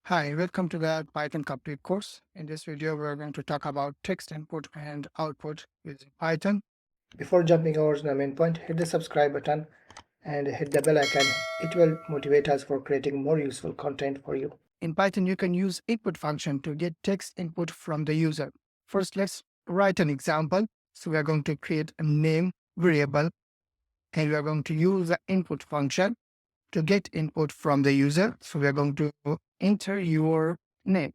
Hi, welcome to the Python Complete course. In this video, we're going to talk about text input and output using Python. Before jumping over to the main point, hit the subscribe button and hit the bell icon. It will motivate us for creating more useful content for you. In Python, you can use input function to get text input from the user. First, let's write an example. So we are going to create a name variable and we are going to use the input function to get input from the user. So we are going to enter your name.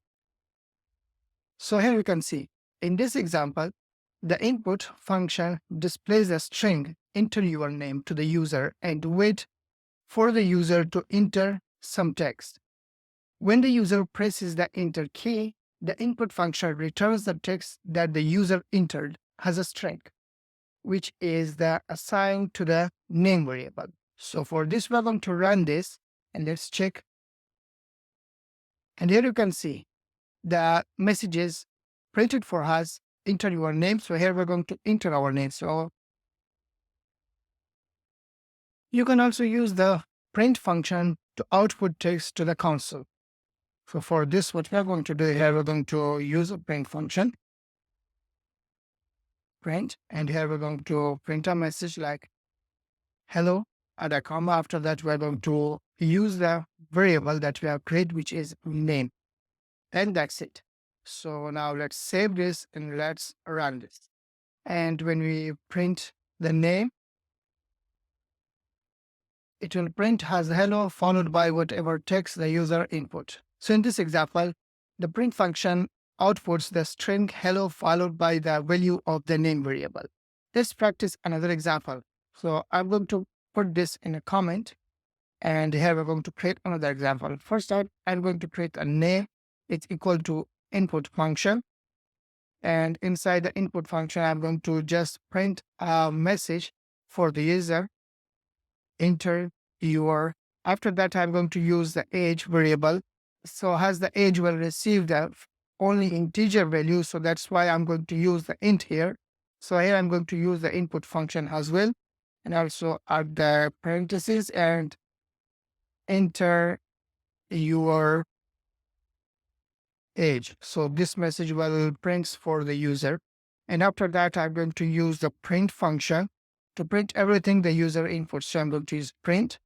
So here you can see in this example, the input function displays a string enter your name to the user and wait for the user to enter some text. When the user presses the enter key, the input function returns the text that the user entered as a string, which is assigned to the name variable. So for this, we're going to run this and let's check. And here you can see the messages printed for us, enter your name. So here we're going to enter our name. So you can also use the print function to output text to the console. So for this, what we're going to do here, we're going to use a print function, print, and here we're going to print a message like hello, and a comma. After that, we're going to use the variable that we have created, which is name. And that's it. So now let's save this and let's run this. And when we print the name, it will print as hello followed by whatever text the user input. So in this example, the print function outputs the string hello followed by the value of the name variable. Let's practice another example. So I'm going to put this in a comment and here we're going to create another example. First I'm going to create a name. It's equal to input function. And inside the input function, I'm going to just print a message for the user. Enter your. After that, I'm going to use the age variable. So as the age will receive the only integer value, so that's why I'm going to use the int here. So here I'm going to use the input function as well, and also add the parentheses and enter your age. So this message will print for the user. And after that, I'm going to use the print function to print everything the user inputs. So I'm going to use print.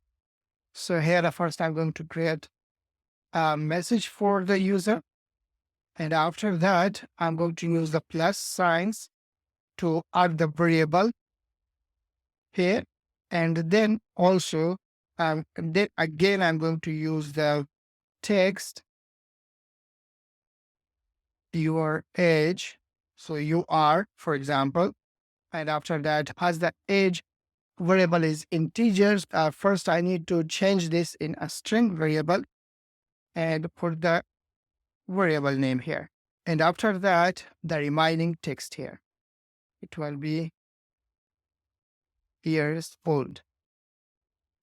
So here, first, I'm going to create a message for the user. And after that, I'm going to use the plus signs to add the variable here. And then also, then again, I'm going to use the text your age. So you are, for example, and after that, as the age variable is integers, first I need to change this in a string variable and put the variable name here. And after that, the remaining text here. It will be years old.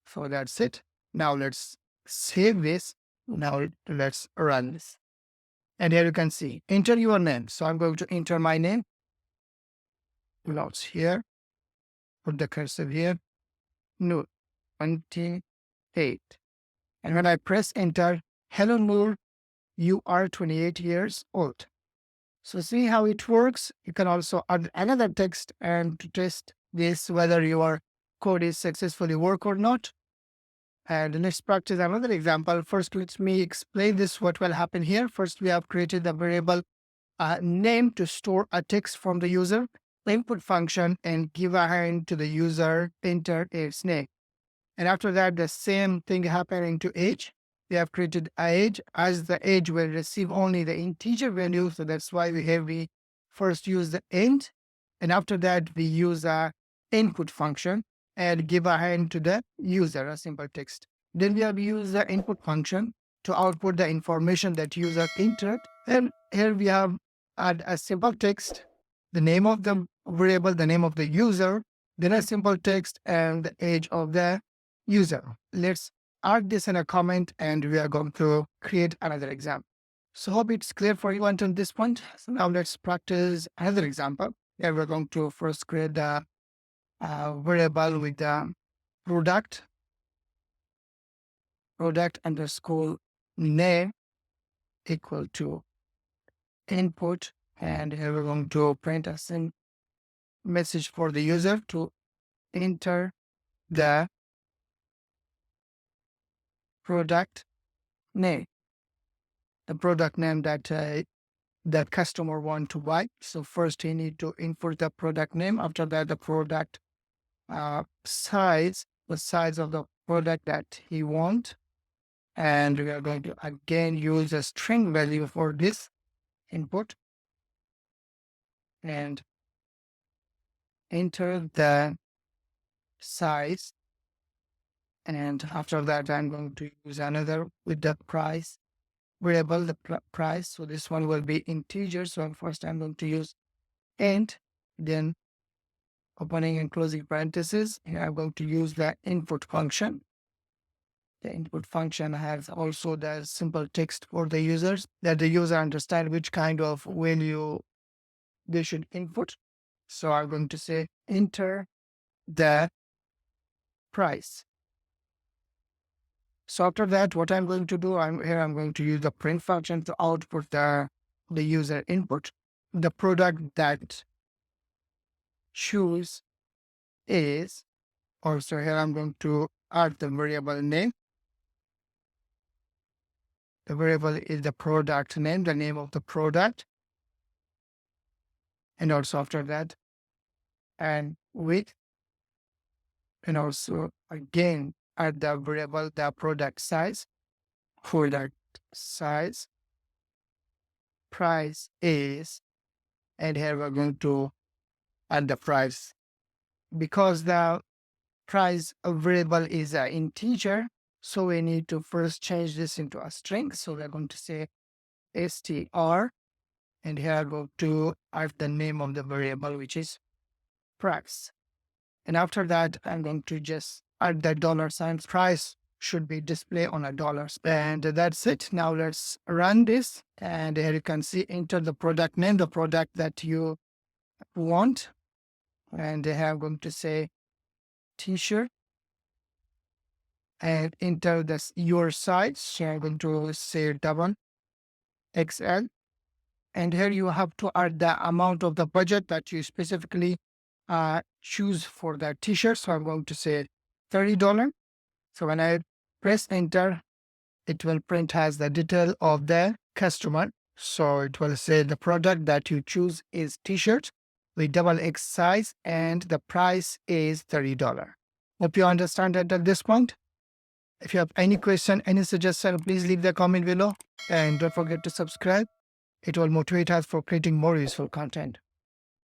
So that's it. Now let's save this. Now let's run this. And here you can see, enter your name. So I'm going to enter my name. Notes here. Put the cursor here. Noor 28. And when I press enter, hello Noor, you are 28 years old. So see how it works. You can also add another text and to test this whether your code is successfully work or not. And let's practice another example. First, let me explain this, what will happen here. First, we have created the variable name to store a text from the user, input function, and give a hand to the user, enter its name. And after that, the same thing happening to age. We have created age as the age will receive only the integer value. So that's why we first use the int. And after that, we use a input function and give a hand to the user, a simple text. Then we have used the input function to output the information that user entered. And here we have add a simple text, the name of the variable, the name of the user, then a simple text and the age of the user. Let's add this in a comment and we are going to create another example. So hope it's clear for you until this point. So now let's practice another example. Here we're going to first create the variable with the product underscore name. equal to input. And here we're going to print a message for the user to enter the product name, the product name that customer want to buy. So first he need to input the product name. After that, the product size, the size of the product that he want. And we are going to again use a string value for this input and enter the size. And after that, I'm going to use another with the price variable, the price. So this one will be integer. So first I'm going to use int, then opening and closing parentheses. Here I'm going to use the input function. The input function has also the simple text for the users that the user understand which kind of value they should input. So I'm going to say enter the price. So after that, what I'm going to do, I'm going to use the print function to output the user input. The product that choose is, also here I'm going to add the variable name. The variable is the product name, the name of the product. And also after that, and with, and also again add the variable, the product size, product size, price is, and here we're going to add the price. Because the price variable is an integer, so we need to first change this into a string. So we're going to say str, and here I go to add the name of the variable, which is price. And after that, I'm going to just add the $sign. Price should be displayed on a dollar. And that's it. Now let's run this. And here you can see, enter the product name, the product that you want. And here I'm going to say t-shirt. And enter your size. So I'm going to say double XL. And here you have to add the amount of the budget that you specifically choose for that t-shirt. So I'm going to say $30. So when I press enter, it will print as the detail of the customer. So it will say the product that you choose is t-shirt with double X size and the price is $30. Hope you understand that at this point. If you have any question, any suggestion, please leave the comment below and don't forget to subscribe. It will motivate us for creating more useful content.